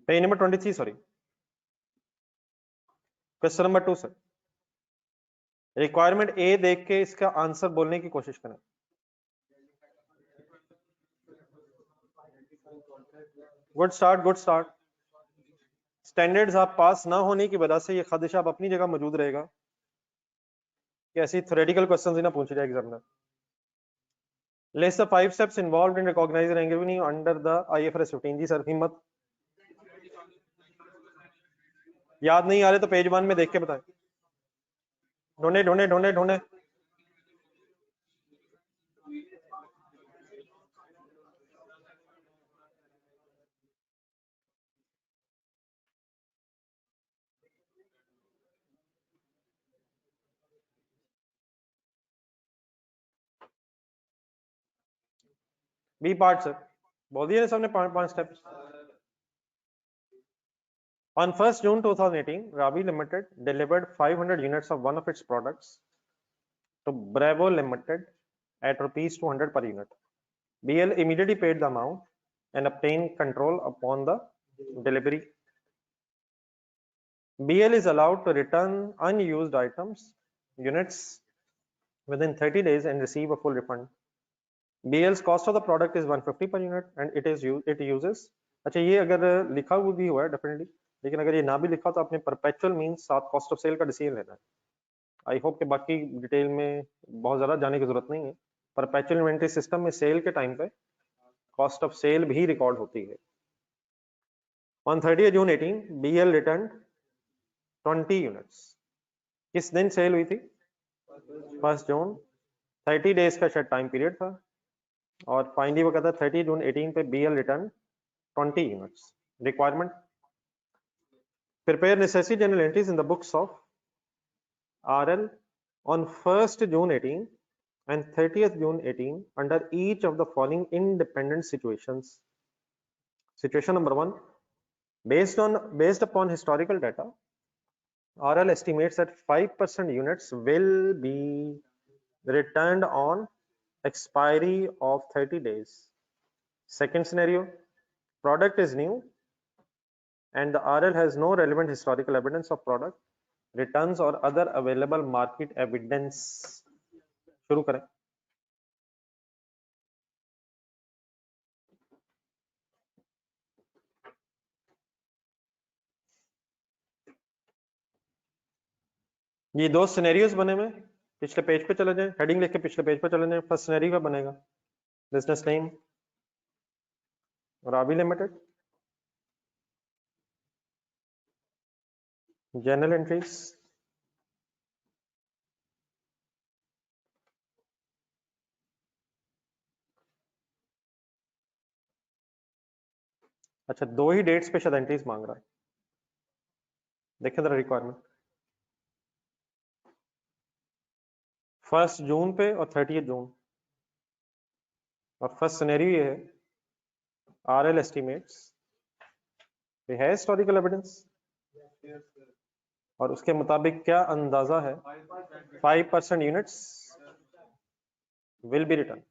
Page number 23, sorry, question number 2 sir. Requirement ए देख के इसका आंसर बोलने की कोशिश करें। Good start, good start. Standards आप पास ना होने की वजह से ये खदशा आप अपनी जगह मौजूद रहेगा कि ऐसी थ्योरेटिकल क्वेश्चंस ही ना पूछ जाए examiner. List the 5 steps involved in recognising revenue under the IFRS 15। जी सर, हिम्मत। याद नहीं आ रहे तो पेज 1 में देख के बताएं। ढूंढे ढूंढे ढूंढे ढूंढे। बी पार्ट सर, बोल दिए सबने 5 steps. On 1st June 2018, Ravi Limited delivered 500 units of one of its products to Bravo Limited at rupees 200 per unit. BL immediately paid the amount and obtained control upon the delivery. BL is allowed to return unused items, units within 30 days and receive a full refund. BL's cost of the product is 150 per unit and it uses, अच्छा ये अगर लिखा हुआ भी हुआ है definitely, लेकिन अगर ये ना भी लिखा तो आपने परपेचुअल मींस साथ कॉस्ट ऑफ सेल का डिसीजन लेना है। आई होप कि बाकी डिटेल में बहुत ज़्यादा जाने की जरूरत नहीं है। परपेचुअल इन्वेंटरी सिस्टम में सेल के टाइम पे कॉस्ट ऑफ सेल भी रिकॉर्ड होती है। On 30 June 18 BL return 20 units. किस दिन सेल हुई थी? 1 जून। 30 डेज का शायद टाइम पीरियड था और फाइनली वो कहता है 30 जून 18 पे BL return 20 units. Requirement, prepare necessary journal entries in the books of RL on 1st June 18 and 30th June 18 under each of the following independent situations. Situation number 1, based upon historical data, RL estimates that 5% units will be returned on expiry of 30 days. Second scenario, product is new and the RL has no relevant historical evidence of product returns or other available market evidence. शुरू करें। ये दो scenarios बने हुए, पिछले page पे चले जाएं, हेडिंग लिख के पिछले पेज पे चले जाएं। फर्स्ट सिनेरियो क्या बनेगा? Business name Ravi limited, journal entries, अच्छा दो ही डेट्स पे शायद एंट्रीज मांग रहा है, देखें जरा रिक्वायरमेंट। 1 जून पे और 30 जून। और फर्स्ट सिनेरियो ये है, RL एस्टिमेट्स है हिस्टोरिकल एविडेंस और उसके मुताबिक क्या अंदाजा है? 5% units will be return.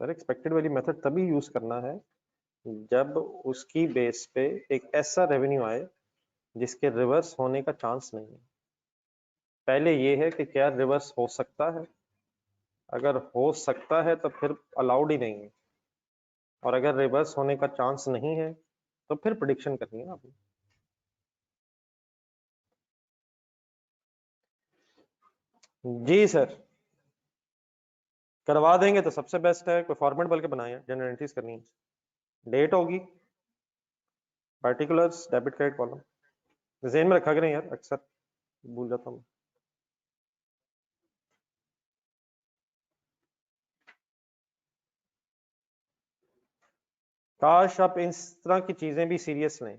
Sir expected वाली मेथड तभी यूज करना है जब उसकी बेस पे एक ऐसा रेवेन्यू आए जिसके रिवर्स होने का चांस नहीं है। पहले ये है कि क्या रिवर्स हो सकता है, अगर हो सकता है तो फिर अलाउड ही नहीं है, और अगर रिवर्स होने का चांस नहीं है तो फिर प्रिडिक्शन करनी है आपने। जी सर, करवा देंगे तो सबसे बेस्ट है। कोई फॉर्मेट बल्कि बनाए, जनरल एंट्रीज करनी है, डेट होगी, पार्टिकुलर्स, डेबिट क्रेडिट कॉलम। जेन में रखा करें यार, अक्सर भूल जाता हूँ। काश आप इस तरह की चीजें भी सीरियस लें।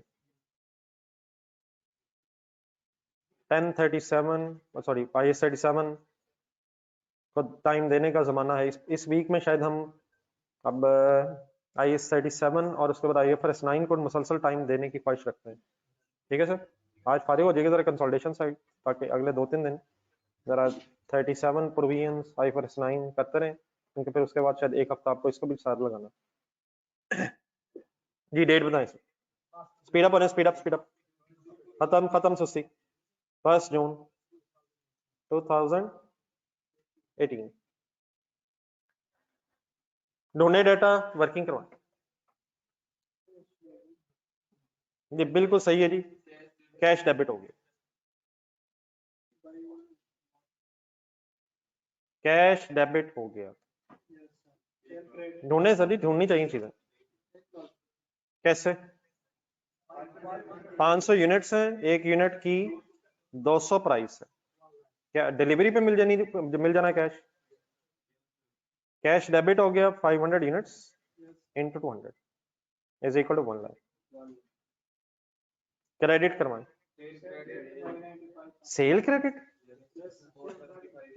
10:37 सॉरी IS37 को टाइम देने का जमाना है। इस वीक में शायद हम अब IS37 और उसके बाद IFRS 9 को मुसलसल टाइम देने की ख्वाहिश रखते हैं। ठीक है सर, आज फारिग हो जाएगा जरा कंसल्टेशन साइड, ताकि अगले 2-3 दिन जरा 37 प्रोविजंस IFRS 9 करते रहें, क्योंकि फिर उसके बाद शायद एक हफ्ता आपको इसको भी साथ लगाना। जी डेट बताएं sir, speed up, speed up, खत्म सुस्ती। 1 जून 2018 ढूंढे डाटा, वर्किंग करवाएं। जी बिल्कुल सही है जी, कैश डेबिट हो गया, कैश डेबिट हो गया। ढूंढने सर जी, ढूंढनी चाहिए चीजें। कैसे? 500 यूनिट्स हैं, एक यूनिट की 200 प्राइस है, क्या डिलीवरी पे मिल जाना कैश? कैश डेबिट हो गया 500 units into 200 is equal to 1 lakh. Credit करवाएं, sale credit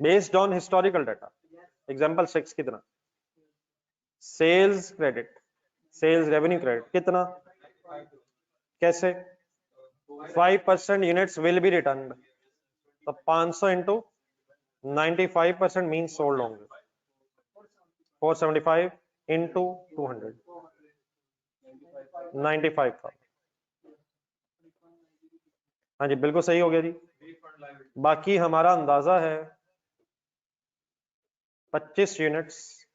based on historical data. Example 6 कितना? Sales credit, sales revenue credit कितना? कैसे? 5% यूनिट्स विल बी रिटर्न, तो 500 इंटू 95% मीन सोल्ड होंगे, 475 इंटू 200 95,000। हाँ जी बिल्कुल सही हो गया जी। बाकी हमारा अंदाजा है 25 यूनिट्स,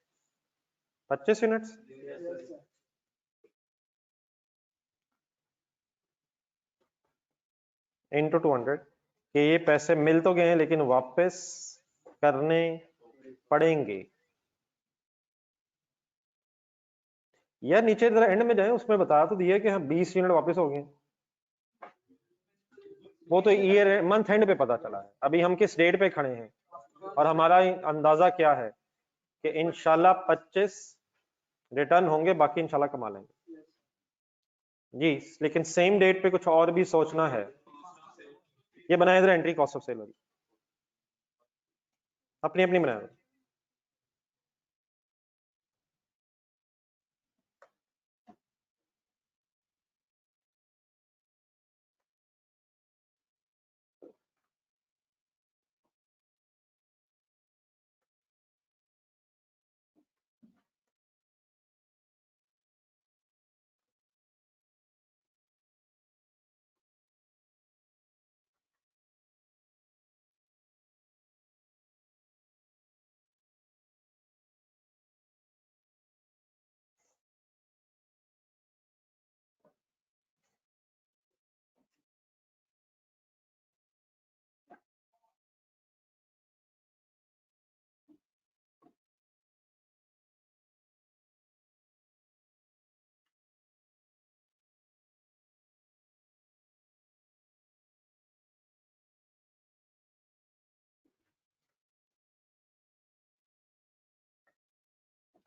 25 यूनिट्स इंटू 200 कि ये पैसे मिल तो गए हैं लेकिन वापस करने पड़ेंगे। यार नीचे जरा एंड में जाए, उसमें बता तो दिया कि हाँ 20 यूनिट वापस हो गए, वो तो ईयर मंथ एंड पे पता चला है। अभी हम किस डेट पे खड़े हैं और हमारा अंदाजा क्या है कि इंशाल्लाह 25 रिटर्न होंगे, बाकी इंशाल्लाह कमा लेंगे जी। लेकिन सेम डेट पे कुछ और भी सोचना है। ये बनाए इधर एंट्री कॉस्ट ऑफ सेल वाली, अपनी अपनी बनाए।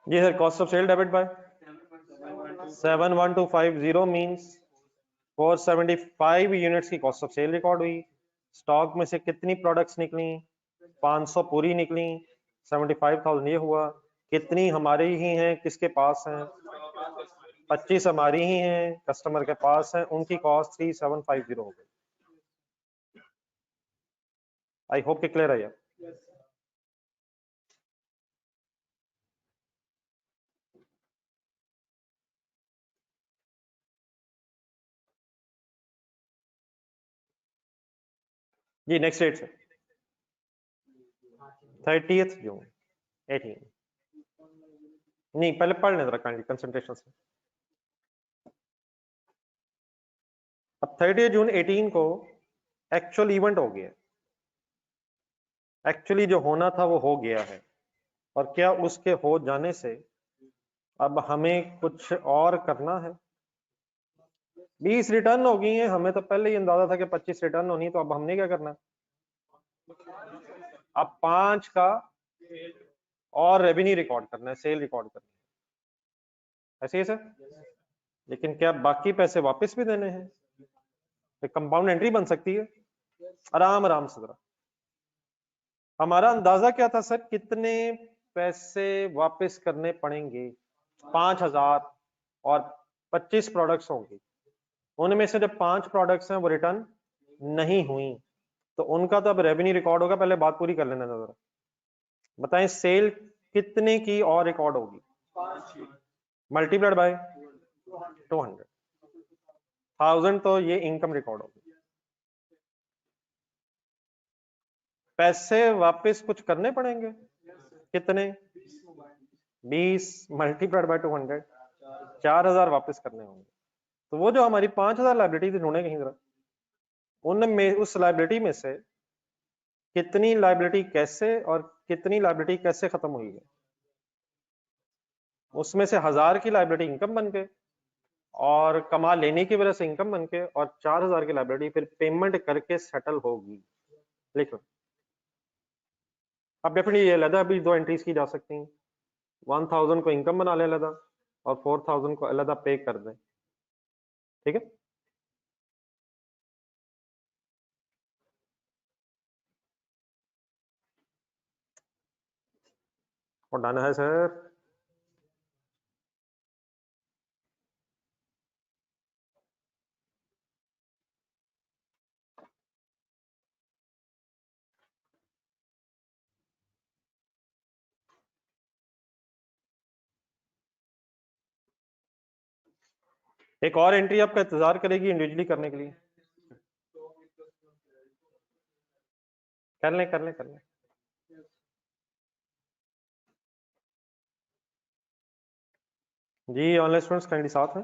जी sir, cost of sale debit by 71250 means 475 units की कॉस्ट ऑफ सेल रिकॉर्ड हुई। स्टॉक में से कितनी प्रोडक्ट्स निकली? 500 पूरी निकली, 75,000 ये हुआ। कितनी हमारी ही हैं, किसके पास हैं? 25 हमारी ही हैं, कस्टमर के पास हैं, उनकी कॉस्ट 3750 हो गई। आई होप कि क्लियर है यार। जी नेक्स्ट डेट से 30 जून 18 नहीं, पहले पढ़ लें जरा काइंडली कंसंट्रेशन से। अब 30 जून 18 को एक्चुअल इवेंट हो गया, एक्चुअली जो होना था वो हो गया है। और क्या उसके हो जाने से अब हमें कुछ और करना है? 20 रिटर्न हो गई हैं, हमें तो पहले ही अंदाजा था कि 25 रिटर्न होनी, तो अब हमने क्या करना? अब 5 का और रेवेन्यू रिकॉर्ड करना है, सेल रिकॉर्ड करना है, ऐसे ही सर। लेकिन क्या बाकी पैसे वापस भी देने हैं? कंपाउंड एंट्री बन सकती है। आराम आराम से जरा। हमारा अंदाजा क्या था सर, कितने पैसे वापस करने पड़ेंगे? 5000 और 25 प्रोडक्ट्स होंगी। उनमें से जब 5 प्रोडक्ट्स हैं वो रिटर्न नहीं हुई तो उनका तो अब रेवेन्यू रिकॉर्ड होगा। पहले बात पूरी कर लेना जरा। बताएं सेल कितने की और रिकॉर्ड होगी? मल्टीप्लाइड बाय 200, 1000 तो ये इनकम रिकॉर्ड होगी। पैसे वापस कुछ करने पड़ेंगे, कितने? 20 मल्टीप्लाइड बाय 200, 4000 वापस करने होंगे। तो वो जो हमारी 5000 लाइबिलिटी ढूंढे कहीं जरा, उनमें उस लाइबिलिटी में से कितनी लाइबिलिटी कैसे और कितनी लाइबिलिटी कैसे खत्म हुई है? उसमें से 1000 की लाइबिलिटी इनकम बन के और कमा लेने की वजह से इनकम बन के, और 4000 की लाइबिलिटी फिर पेमेंट करके सेटल होगी। लिख लो। अब डेफिनेटली ये अलग अभी 2 एंट्रीज की जा सकती हैं। 1000 को इनकम बना ले अलग और 4000 को अलग पे कर दें। ठीक है, और डन है सर। एक और एंट्री आपका इंतजार करेगी इंडिविजुअली करने के लिए। कर लें कर लें कर लें। जी ऑनलाइन स्टूडेंट्स काइंडली साथ हैं।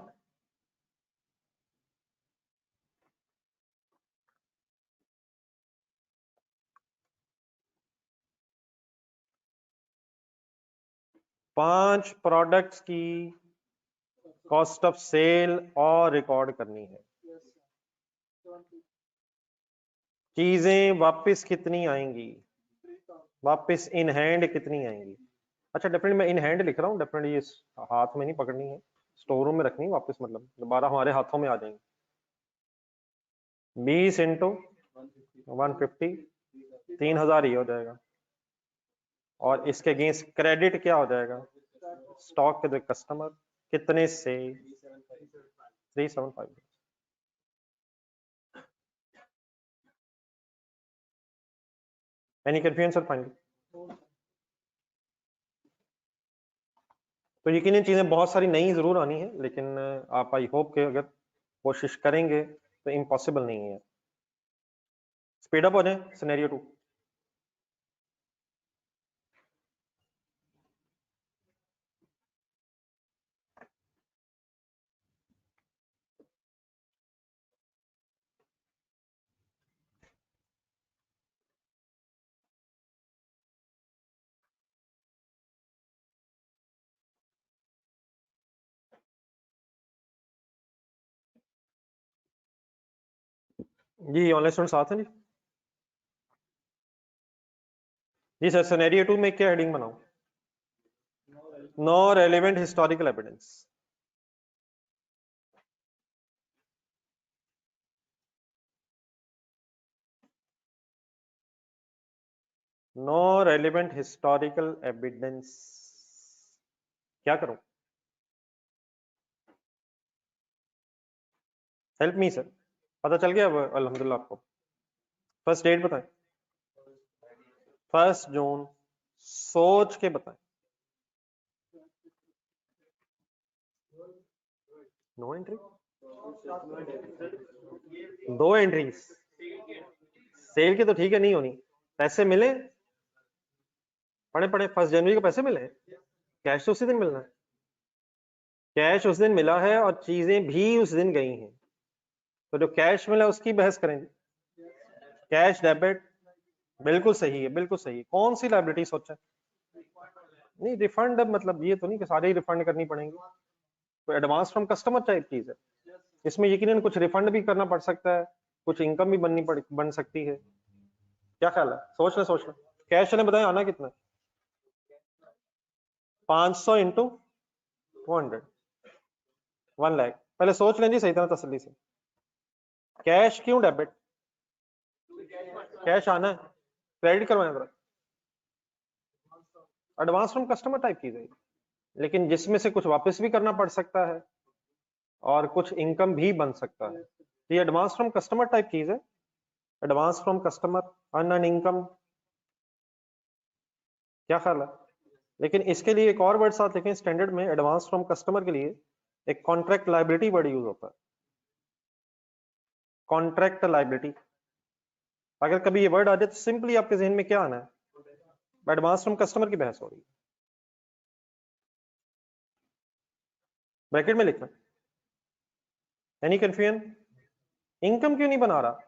पांच प्रोडक्ट्स की कॉस्ट ऑफ सेल और रिकॉर्ड करनी है। चीजें वापस कितनी आएंगी? वापस इन हैंड कितनी आएंगी? अच्छा डेफिनेटली मैं इन हैंड लिख रहा हूँ, डेफिनेटली ये हाथ में नहीं पकड़नी है, स्टोर रूम में रखनी है वापस, मतलब दोबारा हमारे हाथों में आ जाएंगे। 20 इंटू 150, 3000 ही हो जाएगा। और इसके अगेंस्ट क्रेडिट क्या हो जाएगा? स्टॉक के कस्टमर कितने से? 375। Any confusion sir finally? तो यकीनन चीजें बहुत सारी नई जरूर आनी है, लेकिन आप आई होप के अगर कोशिश करेंगे तो इम्पॉसिबल नहीं है। स्पीड अप हो जाए सिनेरियो 2। जी ऑनलाइन स्टूडेंट साथ हैं जी? जी सर सिनेरियो 2 में क्या हेडिंग बनाऊं? No relevant historical evidence. No relevant historical evidence क्या करूं? Help me sir. पता चल गया अब अल्हम्दुलिल्लाह आपको? फर्स्ट डेट बताएं। 1 जून। सोच के बताएं। No entry? 2 एंट्रीज सेल की तो ठीक है, नहीं होनी। पैसे मिले? पड़े पड़े 1 जनवरी को पैसे मिले? कैश तो उसी दिन मिलना है। कैश उस दिन मिला है और चीजें भी उस दिन गई हैं, तो जो कैश मिला उसकी बहस करेंगे। कैश डेबिट बिल्कुल सही है, बिल्कुल सही। कौन सी लाइबिलिटी सोचा? नहीं रिफंड, मतलब ये तो नहीं कि सारे ही रिफंड करनी पड़ेंगे, तो एडवांस फ्रॉम कस्टमर टाइप चीज है। इसमें यकीनन कुछ रिफंड भी करना पड़ सकता है, कुछ इनकम भी बन सकती है। क्या ख्याल है? सोच ले सोच ले। कैश ने बताया आना कितना? 500 इंटू 200, 1 लाख। पहले सोच लें जी सही तरह तसल्ली से। कैश क्यों डेबिट? कैश आना है, क्रेडिट करवाना जरा। एडवांस फ्रॉम कस्टमर टाइप की जाएगी, लेकिन जिसमें से कुछ वापस भी करना पड़ सकता है और कुछ इनकम भी बन सकता है। ये एडवांस फ्रॉम कस्टमर टाइप चीज है। Advance from customer, earn income, क्या ख्याल है? लेकिन इसके लिए एक और वर्ड साथ लिखें स्टैंडर्ड में, एडवांस फ्रॉम कस्टमर के लिए एक कॉन्ट्रैक्ट लायबिलिटी वर्ड यूज होता है। कॉन्ट्रैक्ट लायबिलिटी, अगर कभी ये वर्ड आ जाए तो सिंपली आपके जहन में क्या आना है? एडवांस फ्रॉम कस्टमर की बहस हो रही है, ब्रैकेट में लिखना। Any confusion? इनकम क्यों नहीं बना रहा?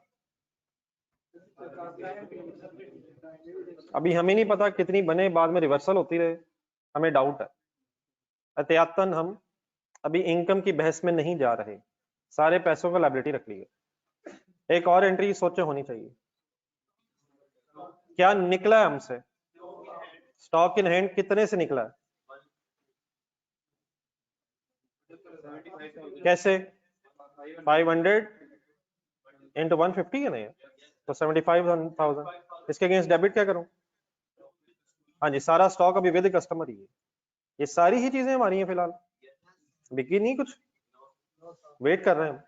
अभी हमें नहीं पता कितनी बने, बाद में रिवर्सल होती रहे, हमें डाउट है। एहतियातन हम अभी इनकम की बहस में नहीं जा रहे, सारे पैसों का लायबिलिटी रख लिए। एक और एंट्री सोचे होनी चाहिए, क्या निकला है हमसे? स्टॉक इन हैंड कितने से निकला है? कैसे? 500 इंटू 150 है नहीं, तो 75,000। इसके अगेंस्ट डेबिट क्या करूं? हाँ जी, सारा स्टॉक अभी विद कस्टमर ही है। ये सारी ही चीजें हमारी हैं फिलहाल, बिकी नहीं कुछ, वेट कर रहे हैं हम।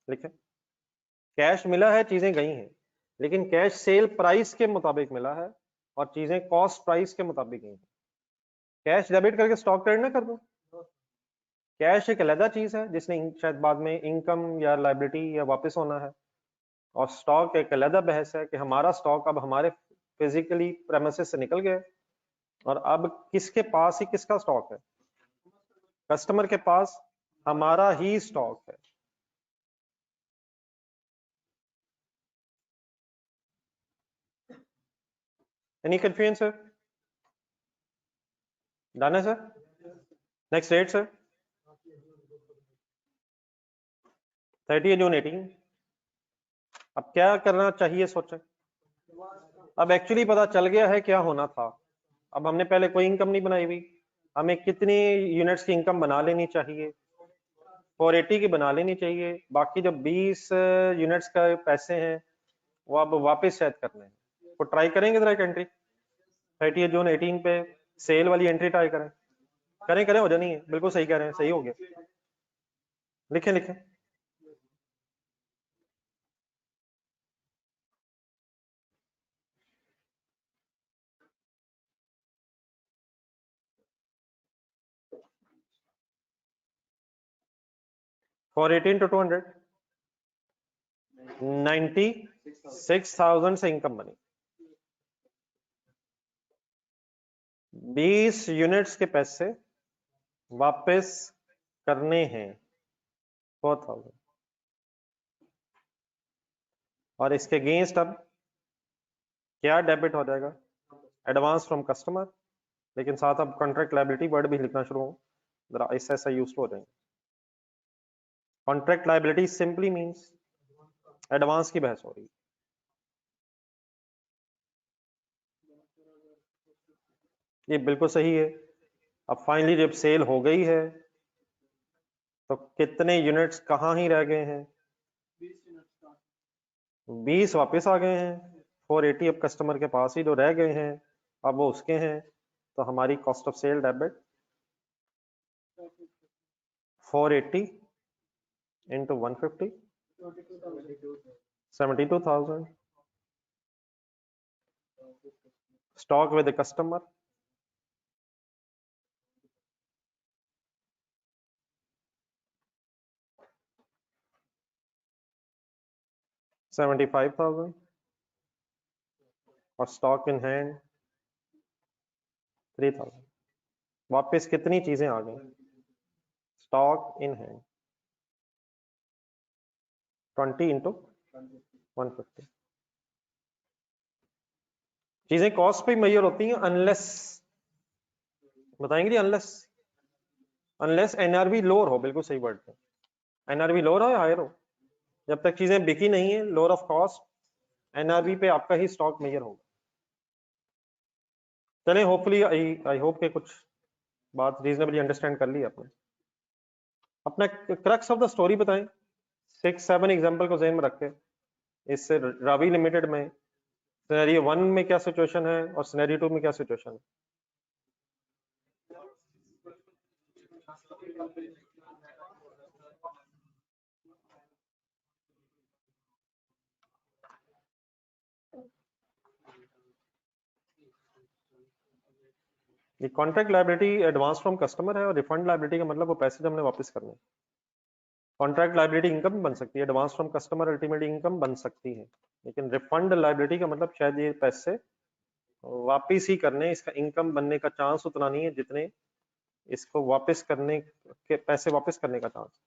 लिखें, कैश मिला है, चीजें गई हैं, लेकिन कैश सेल प्राइस के मुताबिक मिला है और चीजें कॉस्ट प्राइस के मुताबिक गई हैं। कैश डेबिट करके स्टॉक क्रेडिट ना कर दूं? कैश एक अलग चीज है जिसने शायद बाद में इनकम या लायबिलिटी या वापस होना है, और स्टॉक एक अलग बहस है कि हमारा स्टॉक अब हमारे फिजिकली प्रेमिसेस से निकल गया और अब किसके पास ही किसका स्टॉक है? कस्टमर के पास हमारा ही स्टॉक है। Any confusion sir? डन है sir? Next date sir? 30 June 18। अब क्या करना चाहिए सोचें। अब एक्चुअली पता चल गया है क्या होना था। अब हमने पहले कोई इनकम नहीं बनाई हुई, हमें कितनी यूनिट्स की इनकम बना लेनी चाहिए? 480 की बना लेनी चाहिए। बाकी जो 20 यूनिट्स का पैसे हैं वो अब वापस शायद करने हैं, वो ट्राई करेंगे जरा एक एंट्री 30 जून 18 पे सेल वाली एंट्री ट्राई करें। करें करें, हो जानी है, बिल्कुल सही कह रहे हैं, सही हो गया। लिखें लिखें, फॉर 18 to 200 96,000 से इनकम बनी। 20 यूनिट्स के पैसे वापस करने हैं 4,000, और इसके अगेंस्ट अब क्या डेबिट हो जाएगा? एडवांस फ्रॉम कस्टमर, लेकिन साथ अब कॉन्ट्रैक्ट लायबिलिटी वर्ड भी लिखना शुरू हो, जरा ऐसा ऐसा यूज हो जाएंगे। Contract liability simply means advance की बहस हो रही है। ये बिल्कुल सही है। अब फाइनली जब सेल हो गई है तो कितने यूनिट्स कहाँ ही रह गए हैं? 20 वापस आ गए हैं, 480 अब कस्टमर के पास ही जो रह गए हैं अब वो उसके हैं। तो हमारी cost of sale debit 480 into 150 72,000। Stock with customer 75,000 और स्टॉक इन हैंड 3,000। वापस कितनी चीजें आ गई? Stock in hand 20 into 150। चीजें कॉस्ट पे मेजर होती हैं अनलेस, बताएंगे अनलेस, अनलेस एनआरवी लोअर हो, बिल्कुल सही वर्ड है, एनआरवी लोअर हो या हायर हो। जब तक चीजें बिकी नहीं है, लोअर ऑफ कॉस्ट, एनआरवी पे आपका ही स्टॉक मेजर होगा। चलें, होपफुली आई होप के कुछ बात रीजनेबली अंडरस्टैंड कर ली आपने। अपना क्रक्स ऑफ द स्टोरी बताएं, 6-7 एग्जांपल को ज़हन में रखें। इससे रावी लिमिटेड में सिनेरियो 1 में क्या सिचुएशन है और सिनेरियो 2 में क्या सिचुएशन है? ये contract liability advance from customer है और रिफंड लायबिलिटी का मतलब वो पैसे जो हमने वापस करने। कॉन्ट्रैक्ट लायबिलिटी इनकम बन सकती है, advance from customer ultimately income बन सकती है, लेकिन रिफंड लायबिलिटी का मतलब शायद ये पैसे वापिस ही करने, इसका इनकम बनने का चांस उतना नहीं है जितने इसको वापस करने के पैसे वापस करने का चांस।